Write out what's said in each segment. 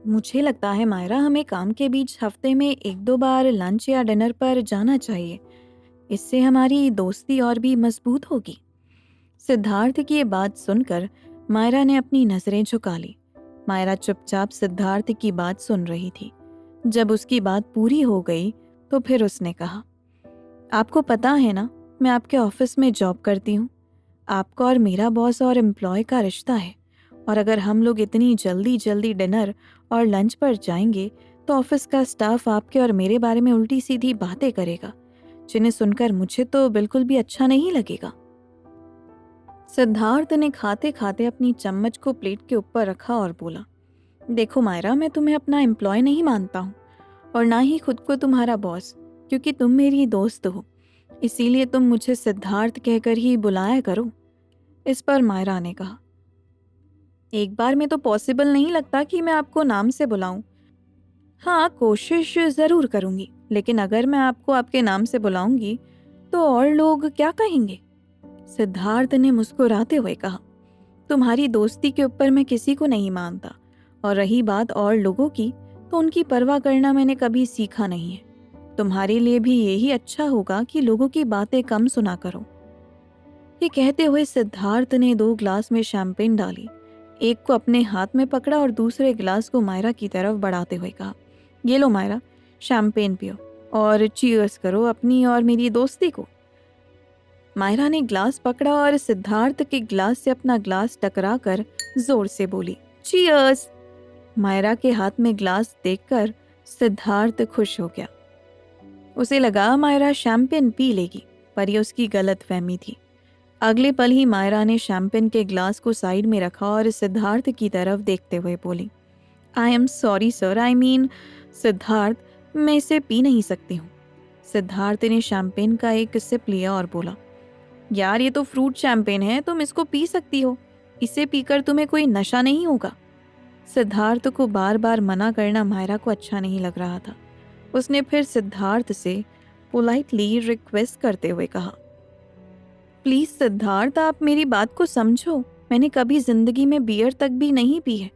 मुझे लगता है मायरा, हमें काम के बीच हफ्ते में 1-2 बार लंच या डिनर पर जाना चाहिए। इससे हमारी दोस्ती और भी मजबूत होगी। सिद्धार्थ की ये बात सुनकर मायरा ने अपनी नजरें झुका ली। मायरा चुपचाप सिद्धार्थ की बात सुन रही थी। जब उसकी बात पूरी हो गई तो फिर उसने कहा, आपको पता है ना, मैं आपके ऑफिस में जॉब करती हूँ। आपका और मेरा बॉस और एम्प्लॉय का रिश्ता है, और अगर हम लोग इतनी जल्दी जल्दी डिनर और लंच पर जाएंगे तो ऑफिस का स्टाफ आपके और मेरे बारे में उल्टी सीधी बातें करेगा, जिन्हें सुनकर मुझे तो बिल्कुल भी अच्छा नहीं लगेगा। सिद्धार्थ ने खाते खाते अपनी चम्मच को प्लेट के ऊपर रखा और बोला, देखो मायरा, मैं तुम्हें अपना एम्प्लॉय नहीं मानता हूँ और ना ही खुद को तुम्हारा बॉस, क्योंकि तुम मेरी दोस्त हो। इसीलिए तुम मुझे सिद्धार्थ कहकर ही बुलाया करो। इस पर मायरा ने कहा, एक बार में तो पॉसिबल नहीं लगता कि मैं आपको नाम से बुलाऊं। हाँ, कोशिश ज़रूर करूंगी, लेकिन अगर मैं आपको आपके नाम से बुलाऊंगी तो और लोग क्या कहेंगे? सिद्धार्थ ने मुस्कुराते हुए कहा, तुम्हारी दोस्ती के ऊपर मैं किसी को नहीं मानता, और रही बात और लोगों की, तो उनकी परवाह करना मैंने कभी सीखा नहीं है। तुम्हारे लिए भी यही अच्छा होगा कि लोगों की बातें कम सुना करो। ये कहते हुए सिद्धार्थ ने 2 ग्लास में शैंपेन डाली। एक को अपने हाथ में पकड़ा और दूसरे गिलास को मायरा की तरफ बढ़ाते हुए कहा, ये लो मायरा, शैंपेन पियो और चीयर्स करो अपनी और मेरी दोस्ती को। मायरा ने ग्लास पकड़ा और सिद्धार्थ के ग्लास से अपना ग्लास टकरा कर जोर से बोली, चीयर्स। मायरा के हाथ में ग्लास देखकर सिद्धार्थ खुश हो गया। उसे लगा मायरा शैंपेन पी लेगी, पर यह उसकी गलतफहमी थी। अगले पल ही मायरा ने शैंपेन के ग्लास को साइड में रखा और सिद्धार्थ की तरफ देखते हुए बोली, I am sorry sir, I mean Siddharth, मैं इसे पी नहीं सकती हूँ। सिद्धार्थ ने शैंपेन का एक सिप लिया और बोला, यार ये तो फ्रूट शैंपेन है, तुम इसको पी सकती हो। इसे पीकर तुम्हें कोई नशा नहीं होगा। सिद्धार्थ को बार बार मना करना मायरा को अच्छा नहीं लग रहा था। उसने फिर सिद्धार्थ से पोलाइटली रिक्वेस्ट करते हुए कहा, प्लीज सिद्धार्थ, आप मेरी बात को समझो। मैंने कभी जिंदगी में बियर तक भी नहीं पी है,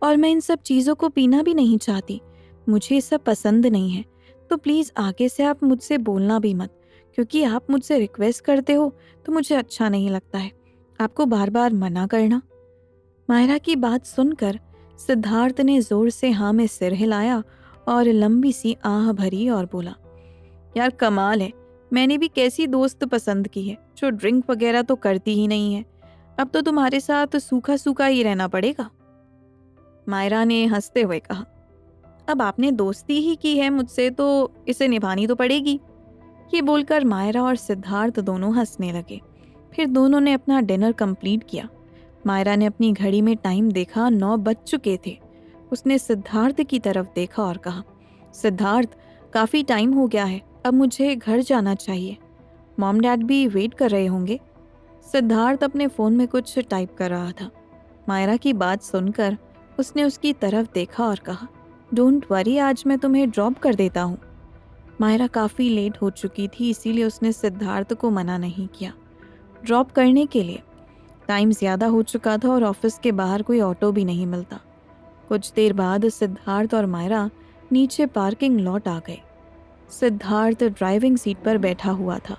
और मैं इन सब चीज़ों को पीना भी नहीं चाहती। मुझे ये सब पसंद नहीं है। तो प्लीज़ आगे से आप मुझसे बोलना भी मत, क्योंकि आप मुझसे रिक्वेस्ट करते हो तो मुझे अच्छा नहीं लगता है आपको बार बार मना करना। मायरा की बात सुनकर सिद्धार्थ ने जोर से हाँ में सिर हिलाया और लंबी सी आह भरी और बोला, यार कमाल है, मैंने भी कैसी दोस्त पसंद की है जो ड्रिंक वगैरह तो करती ही नहीं है। अब तो तुम्हारे साथ सूखा सूखा ही रहना पड़ेगा। मायरा ने हंसते हुए कहा, अब आपने दोस्ती ही की है मुझसे तो इसे निभानी तो पड़ेगी। ये बोलकर मायरा और सिद्धार्थ दोनों हंसने लगे। फिर दोनों ने अपना डिनर कंप्लीट किया। मायरा ने अपनी घड़ी में टाइम देखा, 9 बज चुके थे। उसने सिद्धार्थ की तरफ देखा और कहा, सिद्धार्थ, काफ़ी टाइम हो गया है, अब मुझे घर जाना चाहिए। मॉम डैड भी वेट कर रहे होंगे। सिद्धार्थ अपने फ़ोन में कुछ टाइप कर रहा था। मायरा की बात सुनकर उसने उसकी तरफ देखा और कहा, डोंट वरी, आज मैं तुम्हें ड्रॉप कर देता हूँ। मायरा काफ़ी लेट हो चुकी थी, इसीलिए उसने सिद्धार्थ को मना नहीं किया ड्रॉप करने के लिए। टाइम ज़्यादा हो चुका था और ऑफिस के बाहर कोई ऑटो भी नहीं मिलता। कुछ देर बाद सिद्धार्थ और मायरा नीचे पार्किंग लॉट आ गए। सिद्धार्थ ड्राइविंग सीट पर बैठा हुआ था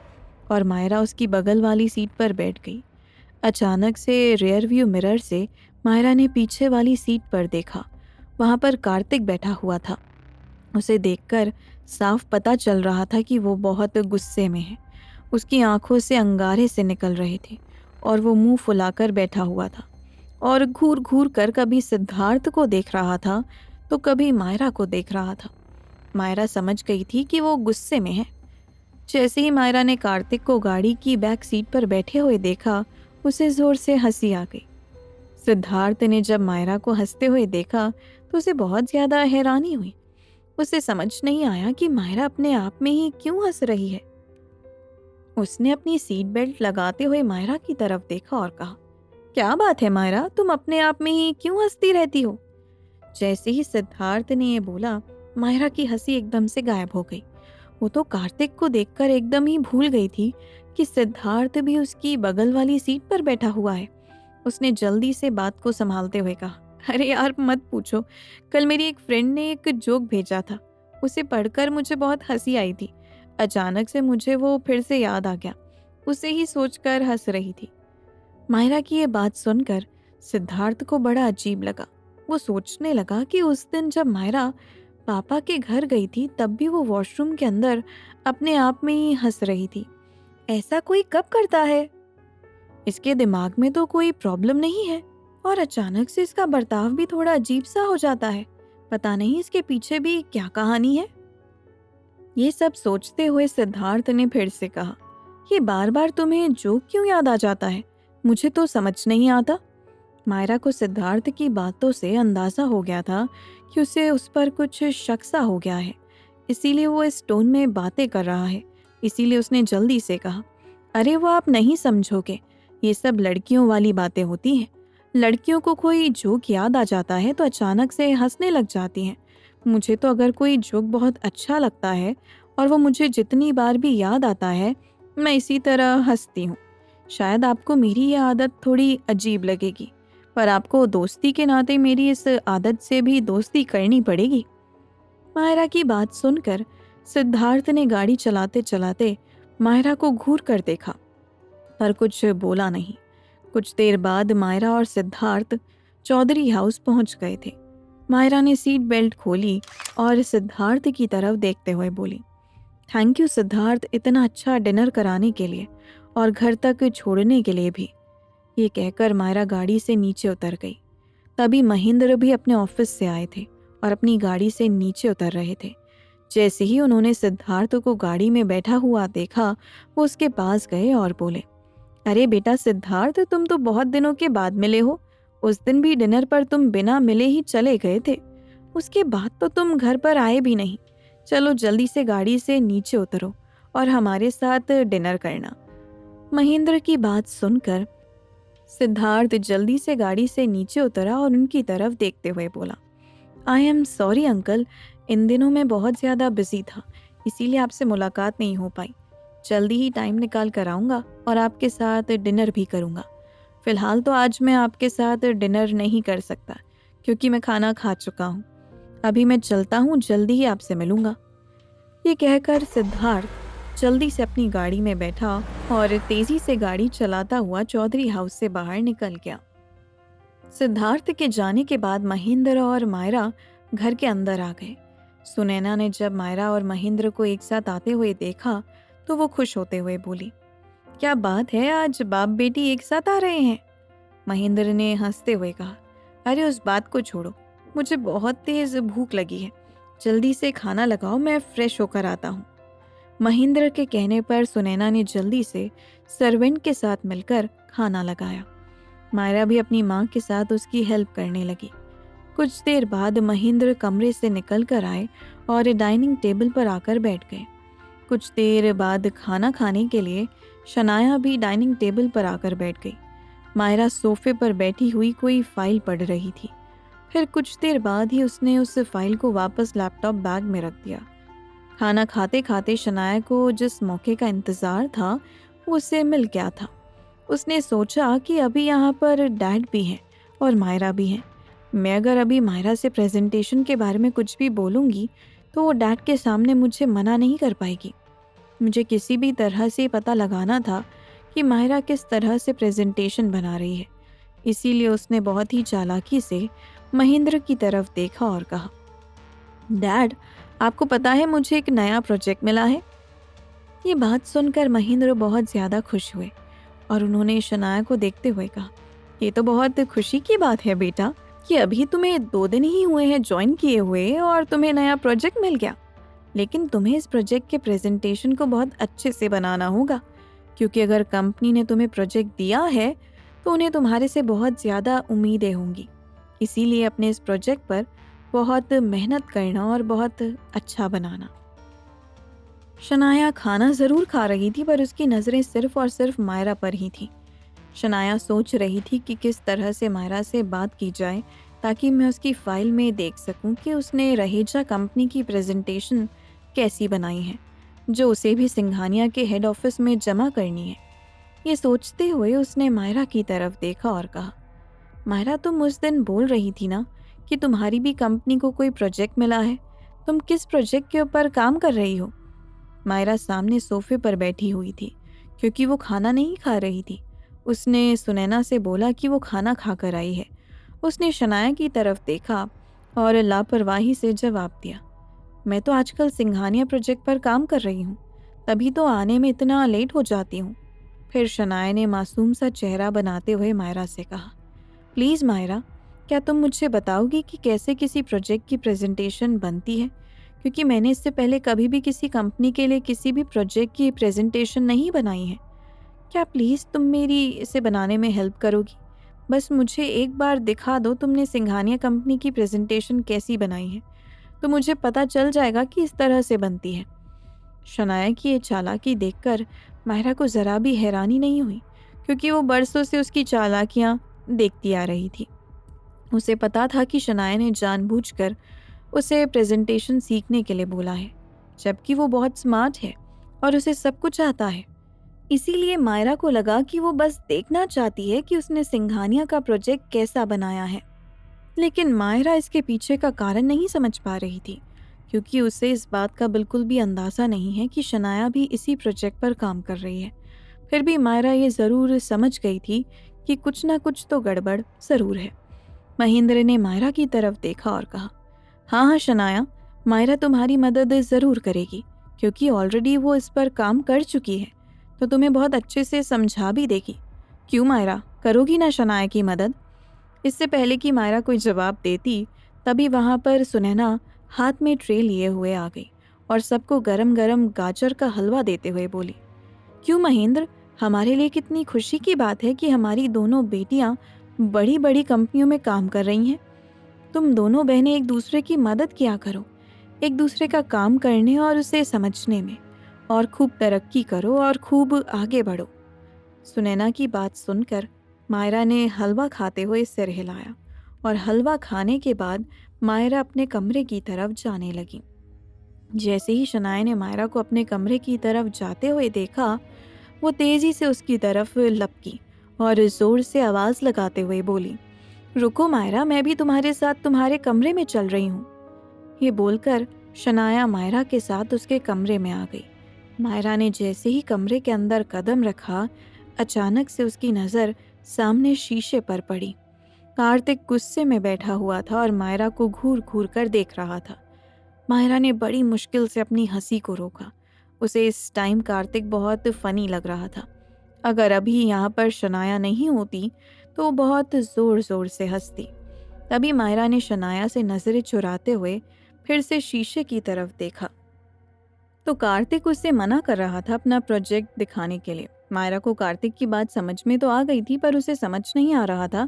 और मायरा उसकी बगल वाली सीट पर बैठ गई। अचानक से रियर व्यू मिरर से मायरा ने पीछे वाली सीट पर देखा। वहाँ पर कार्तिक बैठा हुआ था। उसे देखकर साफ पता चल रहा था कि वो बहुत गुस्से में है। उसकी आंखों से अंगारे से निकल रहे थे और वो मुंह फुलाकर बैठा हुआ था और घूर घूर कर कभी सिद्धार्थ को देख रहा था तो कभी मायरा को देख रहा था। मायरा समझ गई थी कि वो गुस्से में है। जैसे ही मायरा ने कार्तिक को गाड़ी की बैक सीट पर बैठे हुए देखा, उसे जोर से हंसी आ गई। सिद्धार्थ ने जब मायरा को हंसते हुए देखा तो उसे बहुत ज़्यादा हैरानी हुई। उसे समझ नहीं आया कि मायरा अपने आप में ही क्यों हंस रही है। उसने अपनी सीट बेल्ट लगाते हुए मायरा की तरफ देखा और कहा, क्या बात है मायरा, तुम अपने आप में ही क्यों हंसती रहती हो? जैसे ही सिद्धार्थ ने ये बोला, मायरा की हंसी एकदम से गायब हो गई। वो तो कार्तिक को देखकर एकदम ही भूल गई थी कि सिद्धार्थ भी उसकी बगल वाली सीट पर बैठा हुआ है। उसने जल्दी से बात को संभालते हुए कहा, अरे यार मत पूछो, कल मेरी एक फ्रेंड ने एक जोक भेजा था। उसे पढ़कर मुझे बहुत हंसी आई थी। अचानक से मुझे वो फिर से याद आ गया। उसे ही सोचकर हंस रही थी। मायरा की ये बात सुनकर सिद्धार्थ को बड़ा अजीब लगा। वो सोचने लगा कि उस दिन जब मायरा पापा के घर गई थी तब भी वो वॉशरूम के अंदर अपने आप में ही हंस रही थी। ऐसा कोई कब करता है? इसके दिमाग में तो कोई प्रॉब्लम नहीं है और अचानक से इसका बर्ताव भी थोड़ा अजीब सा हो जाता है। पता नहीं इसके पीछे भी क्या कहानी है। ये सब सोचते हुए सिद्धार्थ ने फिर से कहा, ये बार बार तुम्हें जोक क्यों याद आ जाता है? मुझे तो समझ नहीं आता। मायरा को सिद्धार्थ की बातों से अंदाजा हो गया था कि उसे उस पर कुछ शक सा हो गया है, इसीलिए वो इस टोन में बातें कर रहा है। इसीलिए उसने जल्दी से कहा, अरे वो आप नहीं समझोगे, ये सब लड़कियों वाली बातें होती हैं। लड़कियों को कोई जोक याद आ जाता है तो अचानक से हंसने लग जाती हैं। मुझे तो अगर कोई जोक बहुत अच्छा लगता है और वो मुझे जितनी बार भी याद आता है, मैं इसी तरह हंसती हूँ। शायद आपको मेरी ये आदत थोड़ी अजीब लगेगी, पर आपको दोस्ती के नाते मेरी इस आदत से भी दोस्ती करनी पड़ेगी। मायरा की बात सुनकर सिद्धार्थ ने गाड़ी चलाते चलाते मायरा को घूर कर देखा, पर कुछ बोला नहीं। कुछ देर बाद मायरा और सिद्धार्थ चौधरी हाउस पहुंच गए थे। मायरा ने सीट बेल्ट खोली और सिद्धार्थ की तरफ देखते हुए बोली, थैंक यू सिद्धार्थ, इतना अच्छा डिनर कराने के लिए और घर तक छोड़ने के लिए भी। ये कहकर मायरा गाड़ी से नीचे उतर गई। तभी महेंद्र भी अपने ऑफिस से आए थे और अपनी गाड़ी से नीचे उतर रहे थे। जैसे ही उन्होंने सिद्धार्थ को गाड़ी में बैठा हुआ देखा, वो उसके पास गए और बोले, अरे बेटा सिद्धार्थ, तुम तो बहुत दिनों के बाद मिले हो। उस दिन भी डिनर पर तुम बिना मिले ही चले गए थे। उसके बाद तो तुम घर पर आए भी नहीं। चलो जल्दी से गाड़ी से नीचे उतरो और हमारे साथ डिनर करना। महेंद्र की बात सुनकर सिद्धार्थ जल्दी से गाड़ी से नीचे उतरा और उनकी तरफ देखते हुए बोला, आई एम सॉरी अंकल, इन दिनों मैं बहुत ज़्यादा बिजी था, इसीलिए आपसे मुलाकात नहीं हो पाई। जल्दी ही टाइम निकाल कर आऊँगा और आपके साथ डिनर भी करूँगा। फ़िलहाल तो आज मैं आपके साथ डिनर नहीं कर सकता क्योंकि मैं खाना खा चुका हूँ। अभी मैं चलता हूँ, जल्दी ही आपसे मिलूँगा। ये कहकर सिद्धार्थ जल्दी से अपनी गाड़ी में बैठा और तेज़ी से गाड़ी चलाता हुआ चौधरी हाउस से बाहर निकल गया। सिद्धार्थ के जाने के बाद महेंद्र और मायरा घर के अंदर आ गए। सुनैना ने जब मायरा और महेंद्र को एक साथ आते हुए देखा तो वो खुश होते हुए बोली, क्या बात है, आज बाप बेटी एक साथ आ रहे हैं? महेंद्र ने हंसते हुए कहा, अरे उस बात को छोड़ो, मुझे बहुत तेज भूख लगी है। जल्दी से खाना लगाओ, मैं फ्रेश होकर आता हूँ। महेंद्र के कहने पर सुनैना ने जल्दी से सर्वेंट के साथ मिलकर खाना लगाया। मायरा भी अपनी माँ के साथ उसकी हेल्प करने लगी। कुछ देर बाद महेंद्र कमरे से निकल कर आए और डाइनिंग टेबल पर आकर बैठ गए। कुछ देर बाद खाना खाने के लिए शनाया भी डाइनिंग टेबल पर आकर बैठ गई। मायरा सोफे पर बैठी हुई कोई फाइल पढ़ रही थी। फिर कुछ देर बाद ही उसने उस फाइल को वापस लैपटॉप बैग में रख दिया। खाना खाते खाते शनाया को जिस मौके का इंतज़ार था वो उससे मिल गया था। उसने सोचा कि अभी यहाँ पर डैड भी हैं और मायरा भी हैं। मैं अगर अभी मायरा से प्रेजेंटेशन के बारे में कुछ भी बोलूँगी तो वो डैड के सामने मुझे मना नहीं कर पाएगी। मुझे किसी भी तरह से पता लगाना था कि मायरा किस तरह से प्रेजेंटेशन बना रही है। इसीलिए उसने बहुत ही चालाकी से महेंद्र की तरफ देखा और कहा, डैड, आपको पता है मुझे एक नया प्रोजेक्ट मिला है। ये बात सुनकर महेंद्र बहुत ज़्यादा खुश हुए और उन्होंने शनाया को देखते हुए कहा, ये तो बहुत खुशी की बात है बेटा कि अभी तुम्हें 2 दिन ही हुए हैं ज्वाइन किए हुए और तुम्हें नया प्रोजेक्ट मिल गया। लेकिन तुम्हें इस प्रोजेक्ट के प्रेजेंटेशन को बहुत अच्छे से बनाना होगा, क्योंकि अगर कंपनी ने तुम्हें प्रोजेक्ट दिया है तो उन्हें तुम्हारे से बहुत ज़्यादा उम्मीदें होंगी। इसीलिए अपने इस प्रोजेक्ट पर बहुत मेहनत करना और बहुत अच्छा बनाना। शनाया खाना ज़रूर खा रही थी पर उसकी नज़रें सिर्फ और सिर्फ मायरा पर ही थी। शनाया सोच रही थी कि किस तरह से मायरा से बात की जाए ताकि मैं उसकी फ़ाइल में देख सकूं कि उसने रहेजा कंपनी की प्रेजेंटेशन कैसी बनाई है, जो उसे भी सिंघानिया के हेड ऑफिस में जमा करनी है। ये सोचते हुए उसने मायरा की तरफ देखा और कहा, मायरा, तुम उस दिन बोल रही थी ना कि तुम्हारी भी कंपनी को कोई प्रोजेक्ट मिला है। तुम किस प्रोजेक्ट के ऊपर काम कर रही हो? मायरा सामने सोफे पर बैठी हुई थी क्योंकि वो खाना नहीं खा रही थी। उसने सुनैना से बोला कि वो खाना खा कर आई है। उसने शनाया की तरफ देखा और लापरवाही से जवाब दिया, मैं तो आजकल सिंघानिया प्रोजेक्ट पर काम कर रही हूँ, तभी तो आने में इतना लेट हो जाती हूँ। फिर शनाया ने मासूम सा चेहरा बनाते हुए मायरा से कहा, प्लीज़ मायरा, क्या तुम मुझे बताओगी कि कैसे किसी प्रोजेक्ट की प्रेजेंटेशन बनती है? क्योंकि मैंने इससे पहले कभी भी किसी कंपनी के लिए किसी भी प्रोजेक्ट की प्रेजेंटेशन नहीं बनाई है। क्या प्लीज़ तुम मेरी इसे बनाने में हेल्प करोगी? बस मुझे एक बार दिखा दो तुमने सिंघानिया कंपनी की प्रेजेंटेशन कैसी बनाई है, तो मुझे पता चल जाएगा कि इस तरह से बनती है। शनाया की ये चालाकी देखकर माहिरा को ज़रा भी हैरानी नहीं हुई, क्योंकि वो बरसों से उसकी चालाकियाँ देखती आ रही थी। उसे पता था कि शनाया ने जानबूझकर उसे प्रेजेंटेशन सीखने के लिए बोला है, जबकि वो बहुत स्मार्ट है और उसे सब कुछ आता है। इसीलिए मायरा को लगा कि वो बस देखना चाहती है कि उसने सिंघानिया का प्रोजेक्ट कैसा बनाया है। लेकिन मायरा इसके पीछे का कारण नहीं समझ पा रही थी, क्योंकि उसे इस बात का बिल्कुल भी अंदाज़ा नहीं है कि शनाया भी इसी प्रोजेक्ट पर काम कर रही है। फिर भी मायरा ये ज़रूर समझ गई थी कि कुछ ना कुछ तो गड़बड़ ज़रूर है। महेंद्र ने मायरा की तरफ देखा और कहा, हाँ हाँ शनाया, मायरा तुम्हारी मदद ज़रूर करेगी, क्योंकि ऑलरेडी वो इस पर काम कर चुकी है, तो तुम्हें बहुत अच्छे से समझा भी देगी। क्यों मायरा, करोगी ना शनाया की मदद? इससे पहले कि मायरा कोई जवाब देती, तभी वहाँ पर सुनैना हाथ में ट्रे लिए हुए आ गई और सबको गरम गरम गाजर का हलवा देते हुए बोली, क्यों महेंद्र, हमारे लिए कितनी खुशी की बात है कि हमारी दोनों बेटियां बड़ी बड़ी कंपनियों में काम कर रही हैं। तुम दोनों बहनें एक दूसरे की मदद किया करो, एक दूसरे का काम करने और उसे समझने में, और खूब तरक्की करो और खूब आगे बढ़ो। सुनैना की बात सुनकर मायरा ने हलवा खाते हुए सिर हिलाया और हलवा खाने के बाद मायरा अपने कमरे की तरफ जाने लगी। जैसे ही शनाया ने मायरा को अपने कमरे की तरफ जाते हुए देखा, वो तेजी से उसकी तरफ लपकी और जोर से आवाज लगाते हुए बोली, रुको मायरा, मैं भी तुम्हारे साथ तुम्हारे कमरे में चल रही हूँ। ये बोलकर शनाया मायरा के साथ उसके कमरे में आ गई। मायरा ने जैसे ही कमरे के अंदर कदम रखा, अचानक से उसकी नज़र सामने शीशे पर पड़ी। कार्तिक गुस्से में बैठा हुआ था और मायरा को घूर घूर कर देख रहा था। मायरा ने बड़ी मुश्किल से अपनी हंसी को रोका। उसे इस टाइम कार्तिक बहुत फनी लग रहा था। अगर अभी यहाँ पर शनाया नहीं होती तो वो बहुत ज़ोर ज़ोर से हंसती। तभी मायरा ने शनाया से नज़रें चुराते हुए फिर से शीशे की तरफ देखा तो कार्तिक उससे मना कर रहा था अपना प्रोजेक्ट दिखाने के लिए। मायरा को कार्तिक की बात समझ में तो आ गई थी, पर उसे समझ नहीं आ रहा था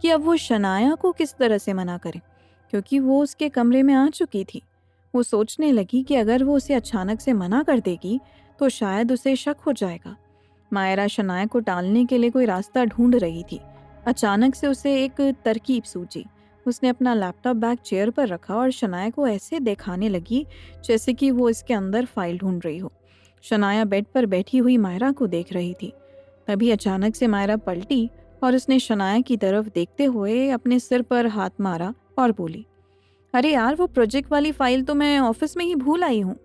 कि अब वो शनाया को किस तरह से मना करे, क्योंकि वो उसके कमरे में आ चुकी थी। वो सोचने लगी कि अगर वो उसे अचानक से मना कर देगी तो शायद उसे शक हो जाएगा। मायरा शनाया को टालने के लिए कोई रास्ता ढूंढ रही थी। अचानक से उसे एक तरकीब सूझी। उसने अपना लैपटॉप बैग चेयर पर रखा और शनाया को ऐसे दिखाने लगी जैसे कि वो इसके अंदर फाइल ढूंढ रही हो। शनाया बेड पर बैठी हुई मायरा को देख रही थी। तभी अचानक से मायरा पलटी और उसने शनाया की तरफ देखते हुए अपने सिर पर हाथ मारा और बोली, अरे यार, वो प्रोजेक्ट वाली फाइल तो मैं ऑफिस में ही भूल आई हूँ।